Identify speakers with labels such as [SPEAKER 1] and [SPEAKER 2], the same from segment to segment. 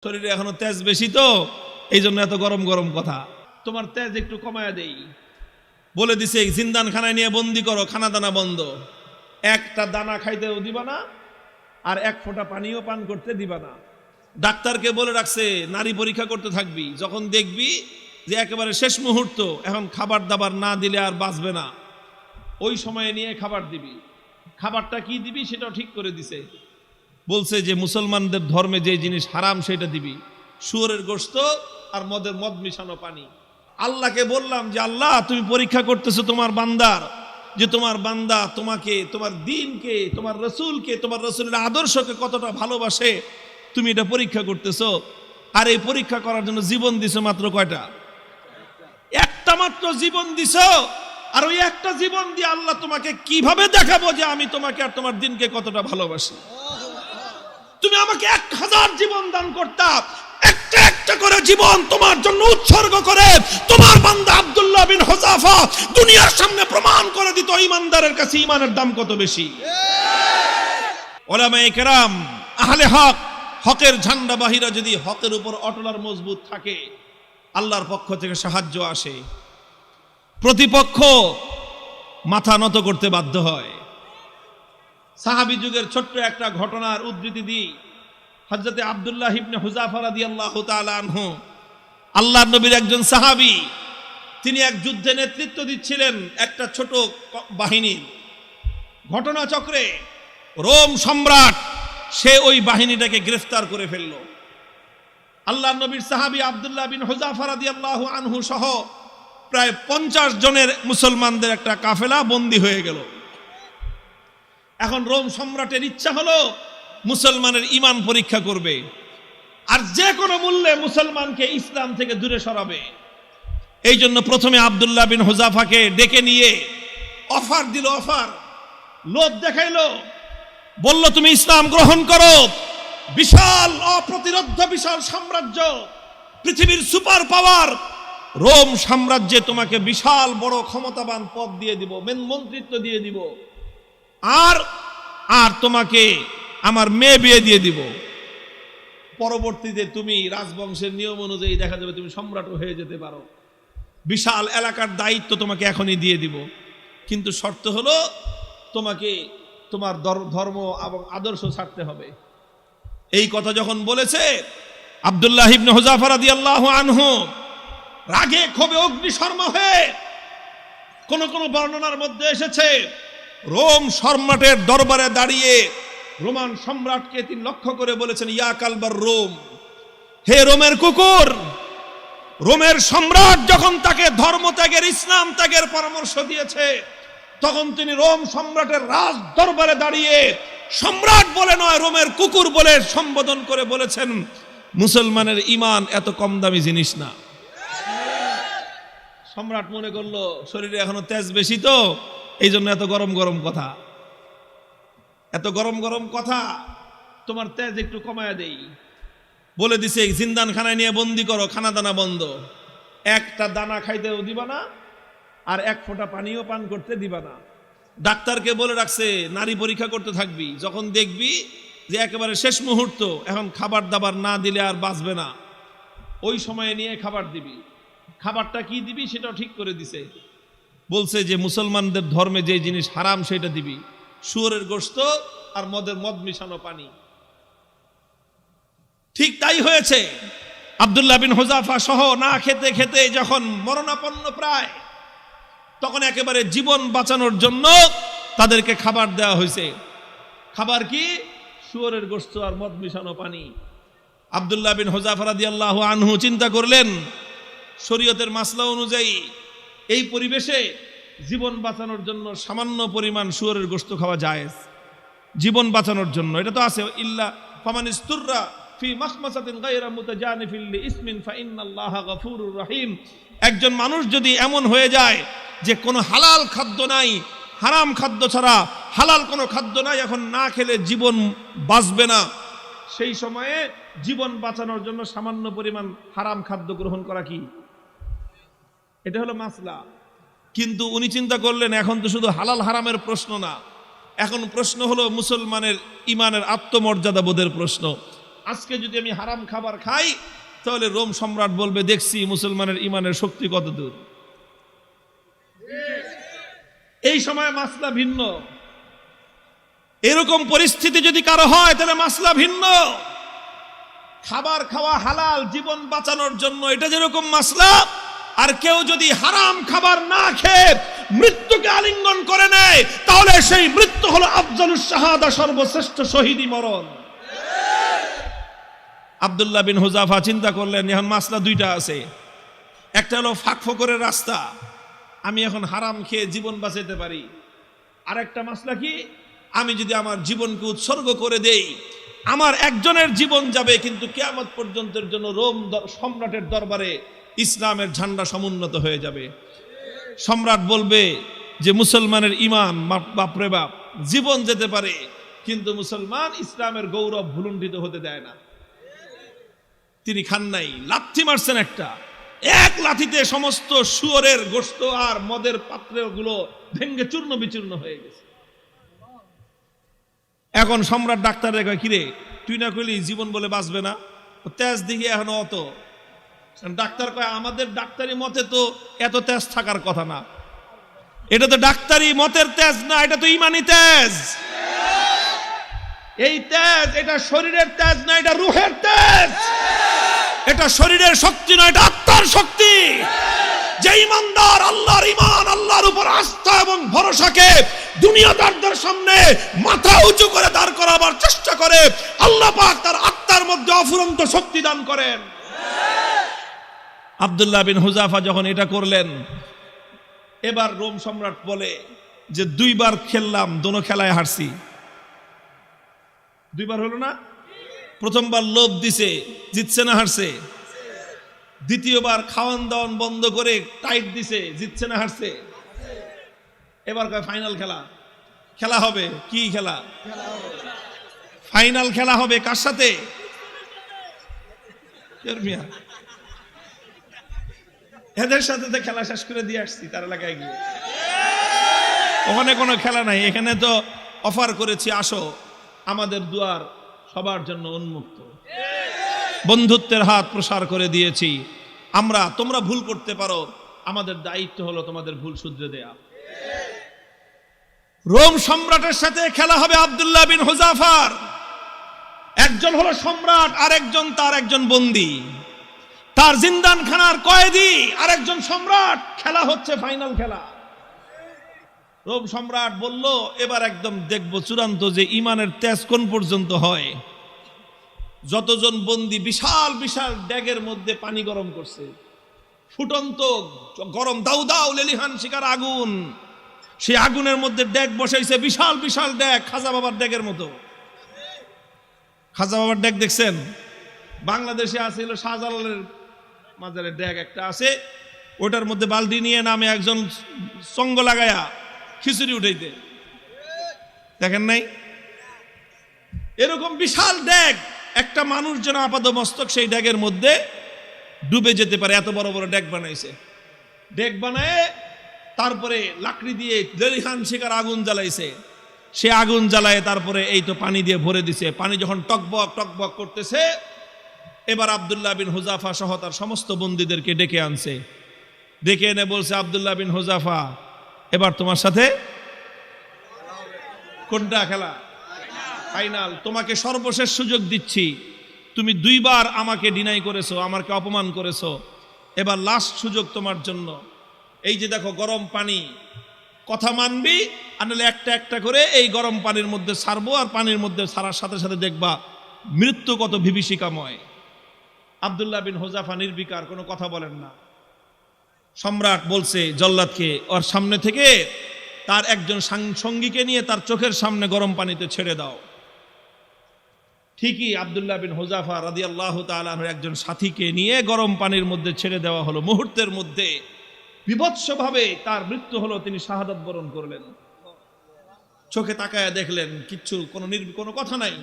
[SPEAKER 1] শরীরে এখনো তেজ বেশি, তো এই জন্য এত গরম গরম কথা। তোমার তেজ একটু কমায়া দেই বলে দিছে, জিন্দান খানায় নিয়ে বন্দি করো, খানা দানা বন্ধ, একটা দানা খাইতেও দিবা না, আর এক ফোঁটা পানিও পান করতে দিবা না। ডাক্তারকে বলে রাখছে নারী পরীক্ষা করতে থাকবি, যখন দেখবি যে একেবারে শেষ মুহূর্ত, এখন খাবার দাবার না দিলে আর বাঁচবে না, ওই সময়ে নিয়ে খাবার দিবি। খাবারটা কি দিবি সেটাও ঠিক করে দিছে, বলছে যে মুসলমানদের ধর্মে যে জিনিস হারাম সেটা দিবি, শুয়োরের গোশত আর মদ মিশানো পানি। আল্লাহকে বললাম যে আল্লাহ, তুমি পরীক্ষা করতেছো তোমার বান্দার, যে তোমার বান্দা তোমাকে, তোমার দ্বীনকে, তোমার রসুলকে, তোমার রসুলের আদর্শকে কতটা ভালোবাসে, তুমি এটা পরীক্ষা করতেছো। আর এই পরীক্ষা করার জন্য জীবন দিছো মাত্র কয়টা? একটা মাত্র জীবন দিছো। আর ওই একটা জীবন দিয়ে আল্লাহ তোমাকে কিভাবে দেখাবো যে আমি তোমাকে আর তোমার দ্বীনকে কতটা ভালোবাসি? তুমি আমাকে 1000 জীবন দান করতা, একটা একটা করে জীবন তোমার জন্য উৎসর্গ করে তোমার বান্দা আব্দুল্লাহ বিন হুযাফা দুনিয়ার সামনে প্রমাণ করে দিত ঈমানদারের কাছে ঈমানের দাম কত বেশি। উলামায়ে কেরাম, আহলে হক, হকের ঝান্ডাবাহীরা যদি হকের উপর অটল আর মজবুত থাকে, আল্লাহর পক্ষ থেকে সাহায্য আসে, প্রতিপক্ষ মাথা নত করতে বাধ্য হয়। সাহাবী যুগের ছোট্ট একটা ঘটনার উদ্ধৃতি দিই। হযরতে আব্দুল্লাহ ইবনে হুযাফা রাদিয়াল্লাহু তাআলা আনহু, আল্লাহর নবীর একজন সাহাবী, তিনি এক যুদ্ধে নেতৃত্ব দিচ্ছিলেন একটা ছোট বাহিনীর। ঘটনাচক্রে রোম সম্রাট সে ওই বাহিনীটাকে গ্রেফতার করে ফেলল। আল্লাহর নবীর সাহাবী আব্দুল্লাহ বিন হুযাফা রাদিয়াল্লাহু আনহু সহ প্রায় 50 জনের মুসলমানদের একটা কাফেলা বন্দী হয়ে গেল। এখন রোম সম্রাটের ইচ্ছা হলো মুসলমানের ঈমান পরীক্ষা করবে, আর যে কোনো মূল্যে মুসলমানকে ইসলাম থেকে দূরে সরাবে। এই জন্য প্রথমে আব্দুল্লাহ বিন হুযাফাকে ডেকে নিয়ে অফার দিল, অফার, লোভ দেখাইলো, বলল তুমি ইসলাম গ্রহণ করো, বিশাল অপ্রতিরোধ্য বিশাল সাম্রাজ্য, পৃথিবীর সুপার পাওয়ার রোম সাম্রাজ্যে তোমাকে বিশাল বড় ক্ষমতাবান পদ দিয়ে দিব, মন্ত্রিত্ব দিয়ে দিব, আর আর তোমাকে আমার মেয়ে বিয়ে দিয়ে দিব। পরবর্তীতে তুমি রাজবংশের নিয়ম অনুযায়ী দেখা যাবে তুমি সম্রাটও হয়ে যেতে পারো, বিশাল এলাকার দায়িত্ব তোমাকে এখনই দিয়ে দিব, কিন্তু শর্ত হলো তোমাকে তোমার ধর্ম এবং আদর্শ ছাড়তে হবে। এই কথা যখন বলেছে, আব্দুল্লাহ ইবনে হুযাফা রাদিয়াল্লাহু আনহু রাগে ক্ষোভে অগ্নিশর্মা হয়ে, কোন কোন বর্ণনার মধ্যে এসেছে রোম সম্রাটের দরবারে দাঁড়িয়ে রোমান সম্রাটকে তিনি লক্ষ্য করে বলেছেন, ইয়া কালবার রোম, হে রোমের কুকুর। রোমের সম্রাট যখন তাকে ধর্ম ত্যাগের, ইসলাম ত্যাগের পরামর্শ দিয়েছে, তখন তিনি রোম সম্রাটের রাজ দরবারে দাঁড়িয়ে সম্রাট বলে নয়, রোমের কুকুর বলে সম্বোধন করে বলেছেন, মুসলমানের ঈমান এত কম দামি জিনিস না। সম্রাট মনে করলো শরীরে এখনো তেজ বেশি, তো এই জন্য এত গরম গরম কথা। এত গরম গরম কথা, তোমার তেজ একটু কমায়া দেই বলে দিছে, জিন্দান খানায় নিয়ে বন্দি করো, খানা দানা বন্ধ, একটা দানা খাইতেও দিবা না, আর এক ফোঁটা পানিও পান করতে দিবা না। ডাক্তারকে বলে রাখছে নারী পরীক্ষা করতে থাকবি, যখন দেখবি যে একেবারে শেষ মুহূর্ত, এখন খাবার দাবার না দিলে আর বাঁচবে না, ওই সময়ে নিয়ে খাবার দিবি। খাবারটা কি দিবি সেটাও ঠিক করে দিছে, বলছে যে মুসলমানদের ধর্মে যে জিনিস হারাম সেটা দিবি, শুয়োরের গোশত আর মদ মিশানো পানি। ঠিক তাই হয়েছে। আব্দুল্লাহ বিন হুযাফা সহ না খেতে খেতে যখন মরণাপন্ন প্রায়, তখন একেবারে জীবন বাঁচানোর জন্য তাদেরকে খাবার দেওয়া হয়েছে। খাবার কি? শুয়োরের গোশত আর মদ মিশানো পানি। আব্দুল্লাহ বিন হুযাফা রাদিয়াল্লাহু আনহু চিন্তা করলেন, শরীয়তের মাসলা অনুযায়ী এই পরিবেশে জীবন বাঁচানোর জন্য সামান্য পরিমাণ শুয়োরের গোশত খাওয়া জায়েজ, জীবন বাঁচানোর জন্য। এটা তো আছে, ইল্লা ফামানিস্তুররা ফি মাখমাসাতিন গায়রা মুতাজানিফিল লিইসমিন ফাইন্নাল্লাহা গফুরুর রহিম। একজন মানুষ যদি এমন হয়ে যায় যে কোনো হালাল খাদ্য নাই, হারাম খাদ্য ছাড়া হালাল কোনো খাদ্য নাই, এখন না খেলে জীবন বাঁচবে না, সেই সময়ে জীবন বাঁচানোর জন্য সামান্য পরিমাণ হারাম খাদ্য গ্রহণ করা কি, এটা হলো মাসলা। কিন্তু উনি চিন্তা করলেন, এখন তো শুধু হালাল হারামের প্রশ্ন না, এখন প্রশ্ন হলো মুসলমানের ঈমানের আত্মমর্যাদা বোধের প্রশ্ন। আজকে যদি আমি হারাম খাবার খাই তাহলে রোম সম্রাট বলবে দেখছি মুসলমানের ইমানের শক্তি কত দূর। এই সময় মাসলা ভিন্ন। এরকম পরিস্থিতি যদি কারো হয় তাহলে মাসলা ভিন্ন। খাবার খাওয়া হালাল জীবন বাঁচানোর জন্য, এটা যেরকম মাসলা, আর কেউ যদি হারাম খাবার না খেয়ে মৃত্যুকে আলিঙ্গন করে নেয় তাহলে সেই মৃত্যু হলো আফজালুস শাহাদা, সর্বশ্রেষ্ঠ শহীদি মরণ। আব্দুল্লাহ বিন হুযাফা চিন্তা করলেন এখন মাসলা দুইটা আছে, একটা হলো ফাঁক ফোকরের রাস্তা, আমি এখন হারাম খেয়ে জীবন বাঁচাতে পারি, আর একটা মাসলা কি, আমি যদি আমার জীবনকে উৎসর্গ করে দেই আমার একজনের জীবন যাবে কিন্তু কিয়ামত পর্যন্তের জন্য রোম সম্রাটের দরবারে ইসলামের ঝান্ডা সমুন্নত হয়ে যাবে। সম্রাট বলবে যে মুসলমানের ইমান বাপরে বাপ, জীবন যেতে পারে কিন্তু মুসলমান ইসলামের গৌরব ভুলুণ্ঠিত হতে দেয় না। তিনি খান নাই, লাথি মারছেন একটা, এক লাথিতে সমস্ত শুয়োরের গোশত আর মদের পাত্রগুলো ভেঙ্গে চূর্ণ বিচূর্ণ হয়ে গেছে। এখন সম্রাট ডাক্তারের কয় কিরে তুই না কইলি জীবন বলে বাঁচবে না, তেজ দিকে এখনো অত। ডাক্তার কয় আমাদের ডাক্তারি মতে তো এত তেজ থাকার কথা না, এটা তো ডাক্তারি মতের তেজ না, এটা তো ইমানি তেজ। এই তেজ এটা শরীরের তেজ না, এটা রুহের তেজ। এটা শরীরের শক্তি নয়, এটা আত্মার শক্তি। যে ইমানদার আল্লাহর ইমান, আল্লাহর উপর আস্থা এবং ভরসাকে দুনিয়াদারদের সামনে মাথা উঁচু করে দাঁড় করাবার চেষ্টা করে, আল্লাহ পাক তার আত্মার মধ্যে অফুরন্ত শক্তি দান করেন। আব্দুল্লাহ বিন হুযাফা যখন এটা করলেন, এবার রোম সম্রাট বলে যে দুইবার খেললাম, দোনো খেলায় হারছি। দুইবার হলো না? প্রথমবার লোভ দিছে, জিতছে না হারছে? দ্বিতীয়বার খাওয়ান দাওয়ান বন্ধ করে টাইট দিছে, জিতছে না হারছে? এবার কয় ফাইনাল খেলা, খেলা হবে। কি খেলা? ফাইনাল খেলা হবে। কার সাথে? এদের সাথে তো খেলা শেষ করে দিয়ে আসছি তার এলাকায় গিয়ে। ওখানে কোনো খেলা নাই, এখানে তো অফার করেছি আসো, আমাদের দুয়ার সবার জন্য উন্মুক্ত, বন্ধুত্বের হাত প্রসার করে দিয়েছি আমরা। তোমরা ভুল করতে পারো, আমাদের দায়িত্ব হলো তোমাদের ভুল শুধরে দেয়া। রোম সম্রাটের সাথে খেলা হবে আব্দুল্লাহ বিন হুযাফার। একজন হলো সম্রাট আর একজন তার একজন বন্দী, তার জিন্দানখানার কয়েদি আর একজন সম্রাট। খেলা হচ্ছে ফাইনাল খেলা। রোম সম্রাট বলল এবার একদম দেখব চূড়ান্ত যে ইমানের তেজ কোন পর্যন্ত হয়। যতজন বন্দী বিশাল বিশাল ড্যাগের মধ্যে পানি গরম করছে, ফুটন্ত গরম দাউ দাউ লেলিহান শিকার আগুন, সেই আগুনের মধ্যে ড্যাগ বসাইছে, বিশাল বিশাল ড্যাগ, খাজা বাবার ড্যাগের মতো। খাজা বাবার ড্যাগ দেখছেন? বাংলাদেশে আছে হলো শাহজালালের মাজারের ড্যাগ একটা আছে, ওটার মধ্যে বালতি নিয়ে নামে একজন সঙ্গ লাগায়া খিচুড়ি উঠাইতে, দেখেন নাই? এরকম বিশাল ড্যাগ, একটা মানুষ যেন আপাত মস্তক সেই ড্যাগের মধ্যে ডুবে যেতে পারে, এত বড় বড় ড্যাগ বানাইছে। ড্যাগ বানায় তারপরে লাকড়ি দিয়ে লেলিহান শিকার আগুন জ্বালাইছে, সে আগুন জ্বালায় তারপরে এই তো পানি দিয়ে ভরে দিছে। পানি যখন টকবক টকবক করতেছে, এবার আব্দুল্লাহ বিন হুযাফা সহ তার সমস্ত বন্দীদেরকে ডেকে আনছে। ডেকে এনে বলছে, আব্দুল্লাহ বিন হুযাফা এবার তোমার সাথে কোনটা খেলা? ফাইনাল। তোমাকে সর্বশেষ সুযোগ দিচ্ছি, তুমি দুইবার আমাকে ডিনাই করেছো, আমাকে অপমান করেছো, এবার লাস্ট সুযোগ তোমার জন্য। এই যে দেখো গরম পানি, কথা মানবি আর নাহলে একটা একটা করে এই গরম পানির মধ্যে ছাড়বো, আর পানির মধ্যে ছাড়ার সাথে সাথে দেখবা মৃত্যু কত বিভীষিকাময়। আব্দুল্লাহ বিন হুযাফা নির্বিকার, কোনো কথা বলেন না। সম্রাট বলছে জল্লাদকে ওর সামনে থেকে তার একজন সঙ্গীকে নিয়ে তার চোখের সামনে গরম পানিতে ছেড়ে দাও। ঠিকই আব্দুল্লাহ বিন হুযাফা রাদিয়াল্লাহু তাআলা আনহু একজন সাথীকে নিয়ে গরম পানির মধ্যে ছেড়ে দেওয়া হলো। মুহূর্তের মধ্যে বিভৎসভাবে তার মৃত্যু হলো, তিনি শাহাদাত বরণ করলেন। চোখে তাকায়া দেখলেন কিচ্ছু, কোনো কথা নাই।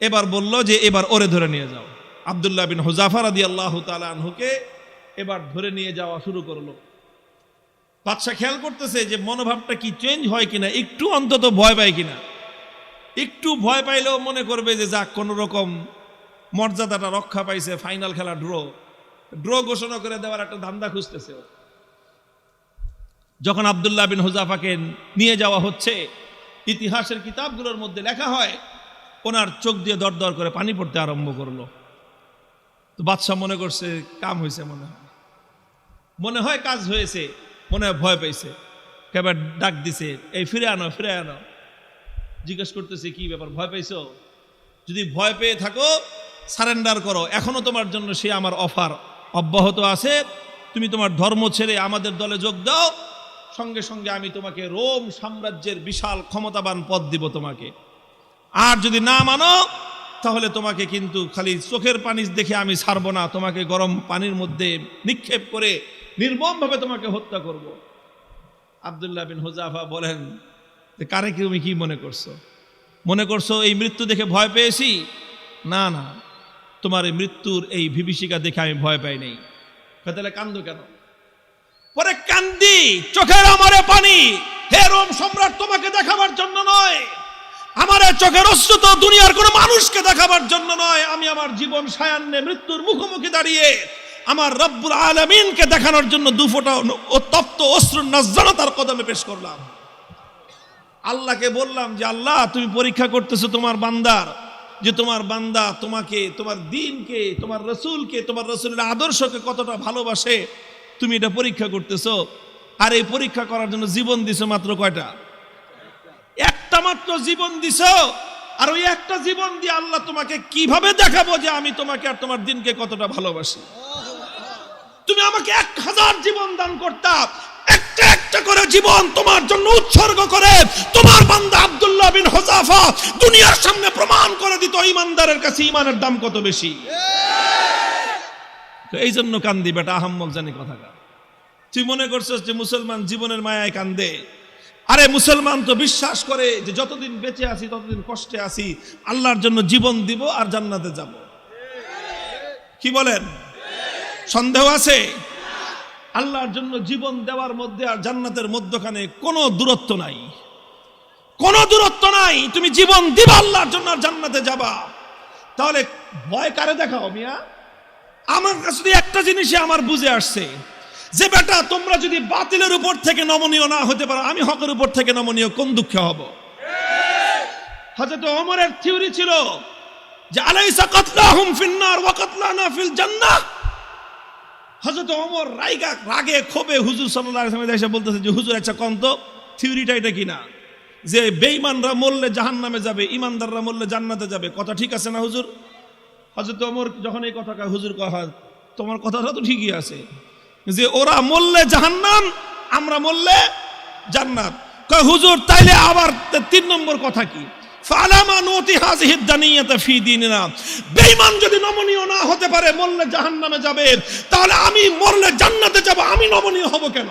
[SPEAKER 1] এবার বলল যে এবার ওরে ধরে নিয়ে যাও। আব্দুল্লাহ বিন হুযাফা রাদিয়াল্লাহু তাআলা আনহুকে এবার ধরে নিয়ে যাওয়া শুরু করলো। বাদশা খেয়াল করতেছে যে মনোভাবটা কি চেঞ্জ হয় কিনা, একটু অন্তত ভয় পায় কিনা। একটু ভয় পাইলেও মনে করবে যে যাক কোনো রকম মর্যাদাটা রক্ষা পাইছে, ফাইনাল খেলা ড্র ঘোষণা করে দেওয়ার একটা ধান্দা খুঁজতেছে। যখন আব্দুল্লাহ বিন হুযাফাকে নিয়ে যাওয়া হচ্ছে, ইতিহাসের কিতাবগুলোর মধ্যে লেখা হয় ওনার চোখ দিয়ে দরদর করে পানি পড়তে আরম্ভ করলো। তো বাদশাহ মনে করছে কাম হয়েছে, মনে হয় কাজ হয়েছে, মনে হয় ভয় পাইছে, কেবল ডাক দিছে, এই ফিরে আনো। জিজ্ঞেস করতেছে কি ব্যাপার, ভয় পাইছো? যদি ভয় পেয়ে থাকো সারেন্ডার করো, এখনো তোমার জন্য সে আমার অফার অব্যাহত আছে, তুমি তোমার ধর্ম ছেড়ে আমাদের দলে যোগ দাও, সঙ্গে সঙ্গে আমি তোমাকে রোম সাম্রাজ্যের বিশাল ক্ষমতাবান পদ দিব তোমাকে। আর যদি না মানো তাহলে তোমাকে কিন্তু খালি চোখের পানি দেখে আমি ছাড়বো না, তোমাকে গরম পানির মধ্যে নিক্ষেপ করে নির্মমভাবে তোমাকে হত্যা করব। আব্দুল্লাহ বিন হুযাফা বলেন, কারে তুমি কি মনে করছো এই মৃত্যু দেখে ভয় পেয়েছি? না, তোমার এই মৃত্যুর এই বিভীষিকা দেখে আমি ভয় পাই নাই। তাহলে কান্দো কেন? পরে কান্দি, চোখের আমারে পানি, হে রোম সম্রাট, তোমাকে দেখাবার জন্য নয়, আমার চোখের অশ্রু তো দুনিয়ার কোন মানুষকে দেখাবার জন্য নয়, আমি আমার জীবন সায়ান্নে মৃত্যুর মুখোমুখি দাঁড়িয়ে আমার রব্বুল আলামিনকে দেখানোর জন্য দুফোঁটা তপ্ত অশ্রুর নজরানা তার কদমে পেশ করলাম। আল্লাহকে বললাম যে আল্লাহ, তুমি পরীক্ষা করতেছো তোমার বান্দার, যে তোমার বান্দা তোমাকে, তোমার দ্বীনকে, তোমার রসুলকে, তোমার রসুলের আদর্শকে কতটা ভালোবাসে, তুমি এটা পরীক্ষা করতেছো। আর এই পরীক্ষা করার জন্য জীবন দিছো মাত্র কয়টা? একটা মাত্র জীবন দিছো। আর ওই একটা জীবন দিয়ে আল্লাহ তোমাকে কিভাবে দেখাবো যে আমি তোমাকে আর তোমার দ্বীনকে কতটা ভালোবাসি? তুমি আমাকে 1000 জীবন দান করতা, একটা একটা করে জীবন তোমার জন্য উৎসর্গ করে তোমার বান্দা আব্দুল্লাহ বিন হুযাফা দুনিয়ার সামনে প্রমাণ করে দিত ঈমানদারের কাছে ঈমানের দাম কত বেশি। তো এই জন্য কান্দি বেটা, আহাম্মক জানি কথাটা। তুই মনে করছিস যে মুসলমান জীবনের মায়ায় কান্দে? আরে মুসলমান তো বিশ্বাস করে যে যতদিন বেঁচে আছি ততদিন কষ্টে আছি, আল্লাহর জন্য জীবন দিব আর জান্নাতে যাব। কি বলেন? সন্দেহ আছে? আল্লাহর জন্য জীবন দেওয়ার মধ্যে আর জান্নাতের মধ্যখানে কোনো দূরত্ব নাই, কোনো দূরত্ব নাই। তুমি জীবন দিবা আল্লাহর জন্য আর জান্নাতে যাবা। তাহলে ভয় কারে দেখাও মিয়া? আমার কাছে একটা জিনিসই আমার বুঝে আসছে যে বেটা, তোমরা যদি বাতিলের উপর থেকে নমনীয় না হতে পারো, আমি হকের উপর থেকে নমনীয় কোন দুঃখে হব? হযরত ওমরের থিওরি ছিল যে আলাইসা কাতলাহুম ফিন্নার ওয়া কাতলানা ফিল জান্নাহ। হযরত ওমর রাগে ক্ষোভে হুজুর সাল্লাল্লাহু আলাইহি ওয়াসাল্লাম এসে বলতেছে যে হুজুর, আচ্ছা কোন তো থিওরিটা এটা কিনা যে বেঈমানরা মরলে জাহান্নামে যাবে, ঈমানদাররা মরলে জান্নাতে যাবে, কথা ঠিক আছে না হুজুর? হযরত ওমর যখন এই কথা কয়, হুজুর কয় তোমার কথাটা তো ঠিকই আছে, যে ওরা মরলে জাহান্নাম, আমরা মরলে জান্নাত। কয় হুজুর তাইলে আবার 3 নম্বর কথা কি? ফালামা নুতি হাযিহি দানিয়াতা ফি দীনিনা। বেঈমান যদি নমনীয় না হতে পারে, মরলে জাহান্নামে যাবে, তাহলে আমি মরলে জান্নাতে যাব, আমি নমনীয় হব কেন?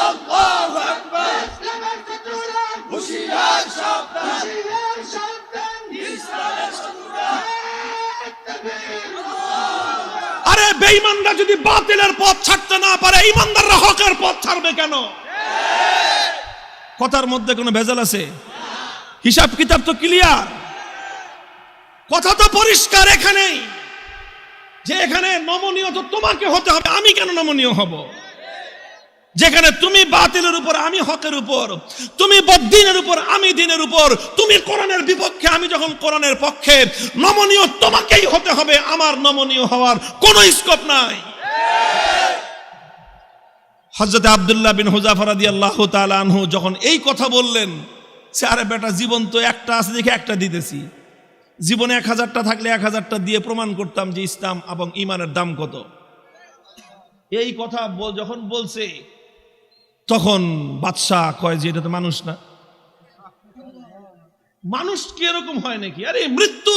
[SPEAKER 2] আল্লাহু আকবার, হুশিয়ার সাবধান, ইসলামের শত্রুরা।
[SPEAKER 1] আরে বেঈমানরা যদি বাতিলের পথ ছাড়তে না পারে, ঈমানদাররা হকের পথ ছাড়বে কেন? কথার মধ্যে কোনো ভেজাল আছে? হিসাব কিতাব তো ক্লিয়ার, কথা তো পরিষ্কার এখানেই, যে এখানে নমনীয় তো তোমাকে হতে হবে, আমি কেন নমনীয় হব? যেখানে তুমি বাতিলের উপর, আমি হকের উপর, তুমি বদ্দীনের উপর, আমি দ্বীনের উপর, তুমি কোরআনের বিপক্ষে, আমি যখন কোরআনের পক্ষে, নমনীয় তোমাকেই হতে হবে, আমার নমনীয় হওয়ার কোনো স্কোপ নাই। হযরত আব্দুল্লাহ বিন হুযাফা রাদিয়াল্লাহু তাআলা আনহু যখন এই কথা বললেন, সে আরে বেটা জীবন তো একটা আছে দেখে একটা দিতেছি, জীবনে 1000টা থাকলে 1000টা দিয়ে প্রমাণ করতাম যে ইসলাম এবং ঈমানের দাম কত। এই কথা যখন বলছে, তখন বাদশাহ কয় যে এটা তো মানুষ না, মানুষ কি এরকম হয় নাকি? আরে মৃত্যুর